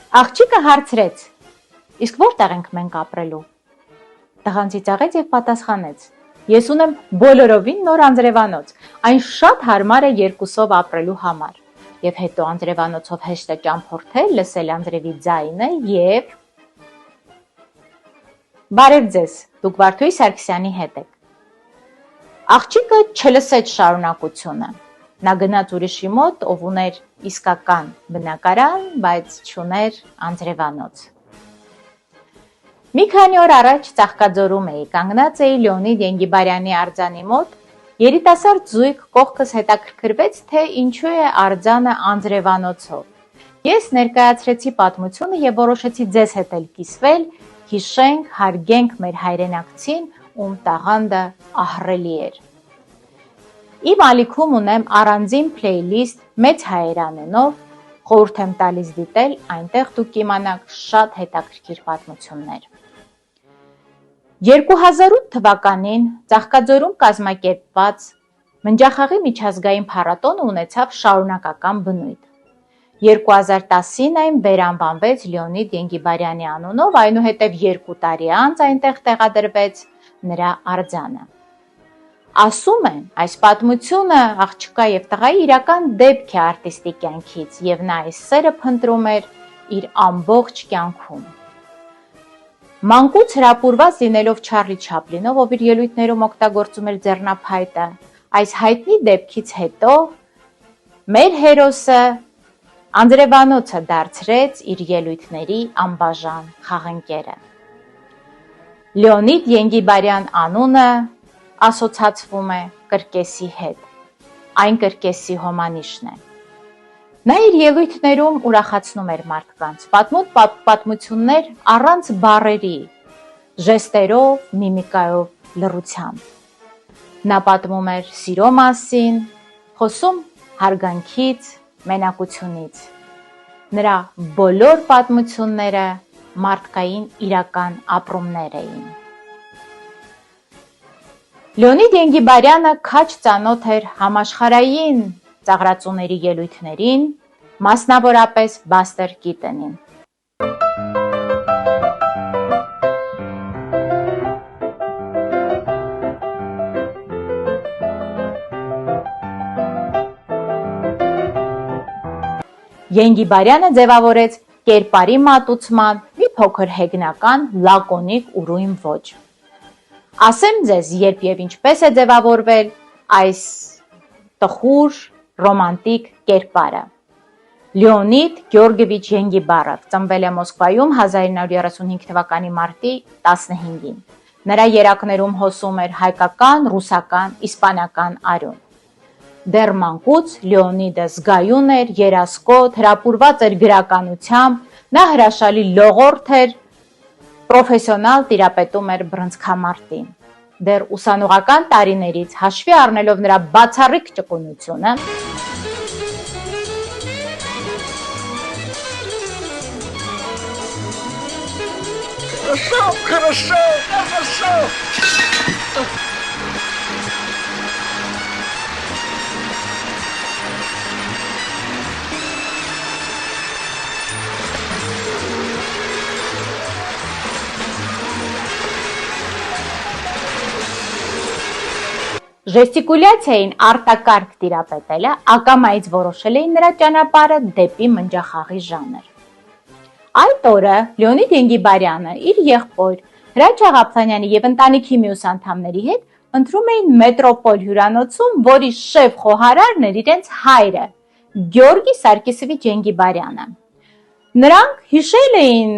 Աղջիկը հարցրեց. իսկ որտեղ ենք մենք ապրելու։ Տղան ծիծաղեց եւ պատասխանեց. ես ունեմ բոլորովին նոր անձրևանոց, այն շատ հարմար է երկուսով ապրելու համար։ Եվ հետո անձրևանոցով հեշտ է ճամփորդել, լսել անձրևի ձայնը եւ Բարև ձեզ, դուք Վարդուհի Սարգսյանի հետ եք։ Աղջիկը չլսեց շարունակությունը։ Նա գնաց ուրիշի մոտ, ով ուներ իսկական բնակարան, բայց չուներ անձրևանոց։ Մի քանի օր առաջ Ծաղկաձորում էի, կանգնած էի Լեոնիդ Ենգիբարյանի արձանի մոտ, երիտասարդ զույգ կողքս հետաքրքրվեց, թե ինչու է արձանը անձրևանոցով։ Ես ներկայացրեցի պատմությունը եւ որոշեցի ձեզ հետ էլ կիսվել, հիշենք, հարգենք մեր հայրենակցին, ում տաղանդը ահռելի էր։ Իմ ալիքում ունեմ առանձին փլեյլիստ մեծ հայեր անունով, խորհուրդ եմ տալիս դիտել, այնտեղ դուք կիմանաք շատ հետաքրքիր պատմություններ։ 2008 թվականին Ծաղկաձորում կազմակերպված Մնջախաղի միջազգային փառատոնը ունեցավ շարունակական բնույթ։ 2010-ին այն վերանվանվեց Լեոնիդ Ենգիբարյանի անունով, այնուհետև 2 տարի անց այնտեղ տեղադրվեց նրա արձանը։ Ասում են, այս պատմությունը աղջկա եւ տղայի իրական դեպք է արտիստի կյանքից եւ նա այս սերը փնտրում էր իր ամբողջ կյանքում։ Մանկուց հրապուրված լինելով Չարլի Չապլինով, ով իր ելույթներում օգտագործում էր ձեռնափայտը, այս հայտնի դեպքից հետո մեր հերոսը անձրևանոցը դարձրեց իր ելույթների անբաժան խաղընկերը։ Լեոնիդ Ենգիբարյան անունը ասոցացվում է կրկեսի հետ, այն կրկեսի հոմանիշն է։ Նա իր ելույթներում ուրախացնում էր մարդկանց, պատմություններ առանց բառերի, ժեստերով, միմիկայով, լռությամբ։ Նա պատմում էր սիրո մասին, խոսում հարգանքից, մենակությունից։ Նրա բոլոր պատմությունները մարդկային իրական ապրումներ էին։ Լեոնիդ Ենգիբարյանը քաջ ծանոթ էր համաշխարհային ծաղրածուների ելույթներին, մասնավորապես Բաստեր Կիտենին։ Ենգիբարյանը ձևավորեց կերպարի մատուցման մի փոքր հեգնական, լակոնիկ ուրույն ոճ։ Ասեմ ձեզ, երբ եւ ինչպես է ձևավորվել այս տխուր, ռոմանտիկ կերպարը։ Լեոնիդ Գյորգևիչ Ենգիբարով ծնվել է Մոսկվայում 1935 թվականի մարտի 15-ին։ Նրա երակներում հոսում էր հայկական, ռուսական, իսպանական արյուն։ Դեռ մանկուց Լեոնիդը զգայուն էր, երասկոտ, հրապուրված էր գրականությամբ, նա հրաշալի լողորդ էր, պրոֆեսիոնալ տիրապետում էր բռնցքամարտին։ Դեռ ուսանողական տարիներից հաշվի առնելով նրա բացառիկ ճկունությունը, Хорошо. ժեստիկուլյացիային արտակարգ տիրապետելը ակամայից որոշել էին նրա ճանապարհը դեպի մնջախաղի ժանր։ Այդ օրը Լեոնիդ Ենգիբարյանը իր եղբոր Հրաչ Աղաբթանյանի եւ ընտանիքի մյուս անդամների հետ ընտրում էին մետրոպոլ հյուրանոցում, որի շեֆ խոհարարն էր իրենց հայրը Գյորգի Սարգիսովիչ Ենգիբարյանը։ Նրանք հիշել էին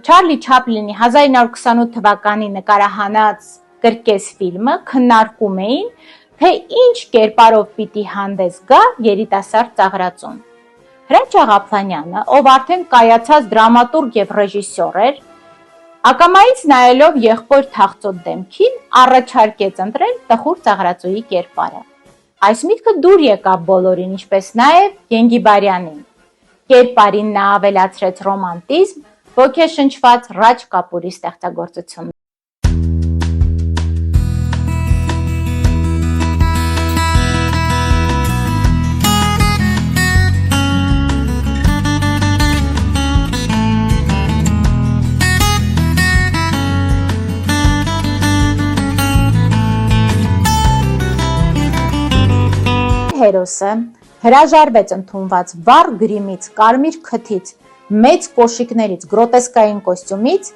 Չարլի Չապլինի 1928 թվականի նկարահանած կրկես ֆիլմը, քննարկում էին, թե ինչ կերպարով պիտի հանդես գա երիտասարդ ծաղրածուն։ Հրաչ Աղաբթանյանը, ով արդեն կայացած դրամատուրգ եւ ռեժիսոր էր, ակամայից նայելով եղբոր թախծոտ դեմքին, առաջարկեց ընտրել տխուր ծաղրածուի կերպարը։ Այս միտքը դուր եկավ բոլորին, ինչպես նաեւ Ենգիբարյանին։ Կերպարին նա ավելացրեց ռոմանտիզմ, ոգեշնչված Ռաջ Կապուրի ստեղծագործություն։ հերոսը հրաժարվեց ընդունված վառ գրիմից, կարմիր քթից, մեծ կոշիկներից, գրոտեսկային կոստյումից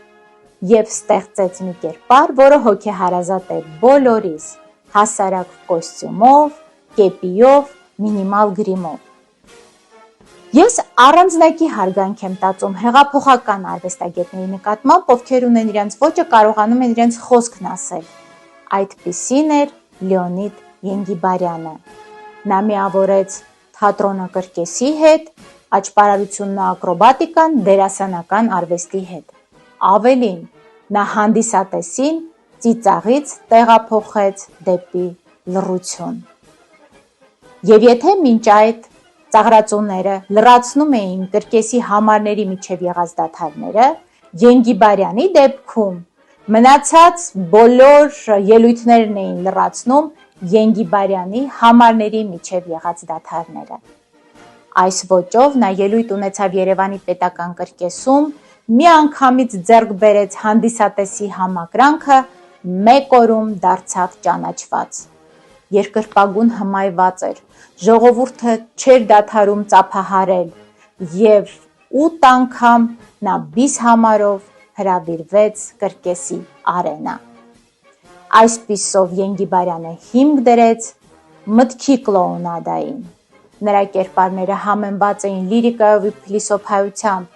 և ստեղծեց մի կերպար, որը հոգեհարազատ է բոլորիս, հասարակ կոստյումով, կեպիով, մինիմալ գրիմով։ Ես առանձնակի հարգանք եմ տածում հեղափոխական արվեստագետների նկատմամբ, ովքեր ունեն իրենց ոճը, կարողանում են իրենց խոսքն ասել։ Այդպիսին էր Լեոնիդ Ենգիբարյանը։ Նա միավորեց թատրոնակրկեսի հետ, աճպարարությունն ու ակրոբատիկան դերասանական արվեստի հետ։ Ավելին, նա հանդիսատեսին ծիծաղից տեղափոխեց դեպի լռություն։ Եվ եթե մինչ այդ ծաղրածուները լրացնում էին կրկեսի համարների միջև եղած դադարները, Ենգիբարյանի դեպքում մնացած բոլոր ելույթներն էին լրացնում Ենգիբարյանի համարների միջև եղած դադարները։ Այս ոճով նա ելույթ ունեցավ Երևանի պետական կրկեսում, մի անգամից ձեռք բերեց հանդիսատեսի համակրանքը, մեկ օրում դարձավ ճանաչված։ Երկրպագուն հմայված էր, ժողովուրդը չէր դադարում ծափահարել և 8 անգամ նա բիս համարով հրավիրվեց կրկեսի արենա։ Այսպիսով Ենգիբարյանը հիմք դրեց մտքի կլոունադային։ Նրա կերպարները համեմված էին լիրիկայով ու փիլիսոփայությամբ,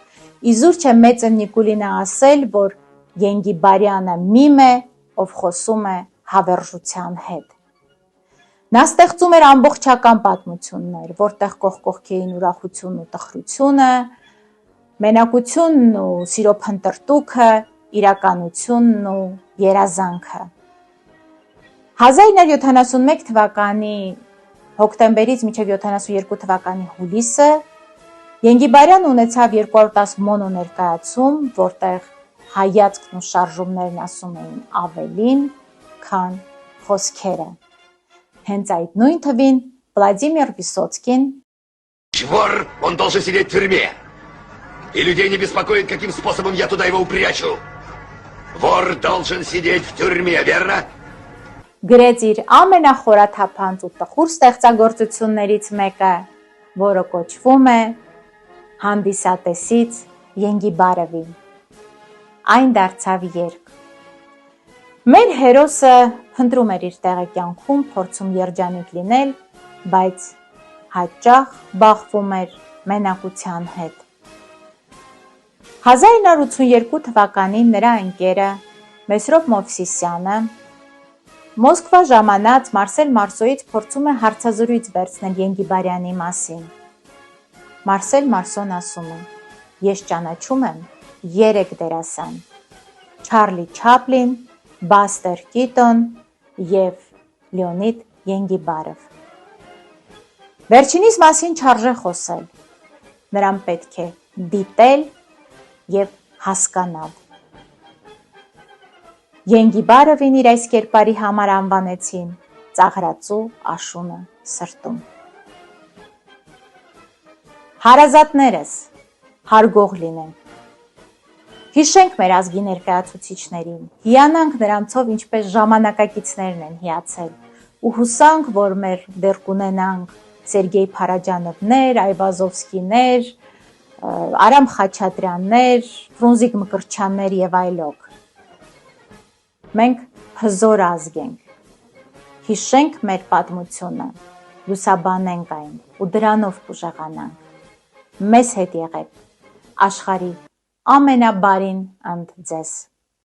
իզուր չէ մեծն Նիկուլինը ասել, որ Ենգիբարյանը միմ է, ով խոսում է հավերժության հետ։ Նա ստեղծում էր ամբողջական պատմություններ, որտեղ կողք էին ուրախությունն ու տխրությունը, մենակությունն ու սիրո փնտրտուքը, իրականությունն ու երազանքը։ 1971 թվականի հոկտեմբերից մինչև 72 թվականի հուլիսը Ենգիբարյանը ունեցավ 210 մոնո ներկայացում, որտեղ հայացքն ու շարժումներն ասում էին ավելին, քան խոսքերը։ Հենց այդ նույն թվին Վլադիմիր Վիսոցկին Вор, он должен сидеть в тюрьме. И людей не беспокоит, каким способом я туда его упрячу. Вор должен сидеть в тюрьме, верно? գրեց իր ամենախորաթափանց ու տխուր ստեղծագործություններից մեկը, որը կոչվում է Հանդիսատեսից Ենգիբարովի։ Այն դարձավ երգ։ Մեր հերոսը փնտրում էր իր տեղը կյանքում, փորձում երջանիկ լինել, բայց հաճախ բախվում էր մենակության հետ։ 1982 թվականին նրա ընկերը Մեսրոպ Մովսիսյանը Մոսկվա ժամանած Մարսել Մարսոյից փորձում է հարցազրույց վերցնել Ենգիբարյանի մասին։ Մարսել Մարսոն ասում է. ես ճանաչում եմ 3 դերասան. Չարլի Չապլին, Բաստեր Կիտոն և Լեոնիդ Ենգիբարով։ Վերջինիս մասին չարժե խոսել, նրան պետք է դիտել և հասկանալ։ Ենգիբարովին իր այս կերպարի համար անվանեցին ծաղրածու աշունը սրտում։ Հարազատներս, հարգող լինենք։ Հիշենք մեր ազգի ներկայացուցիչներին, հիանանք նրանցով ինչպես ժամանակակիցներն են հիացել, ու հուսանք, որ մեր դեռ կունենանք Սերգեյ Փարաջանովներ, Այվազովսկիներ, Արամ Խաչատրյաններ, Ֆրունզիկ Մկրտչյաններ և այլոք։ Մենք հզոր ազգ ենք, հիշենք մեր պատմությունը, լուսաբանենք այն ու դրանով կուժեղանանք։ Մեզ հետ եղեք, աշխարհի ամենաբարին ընդ ձեզ։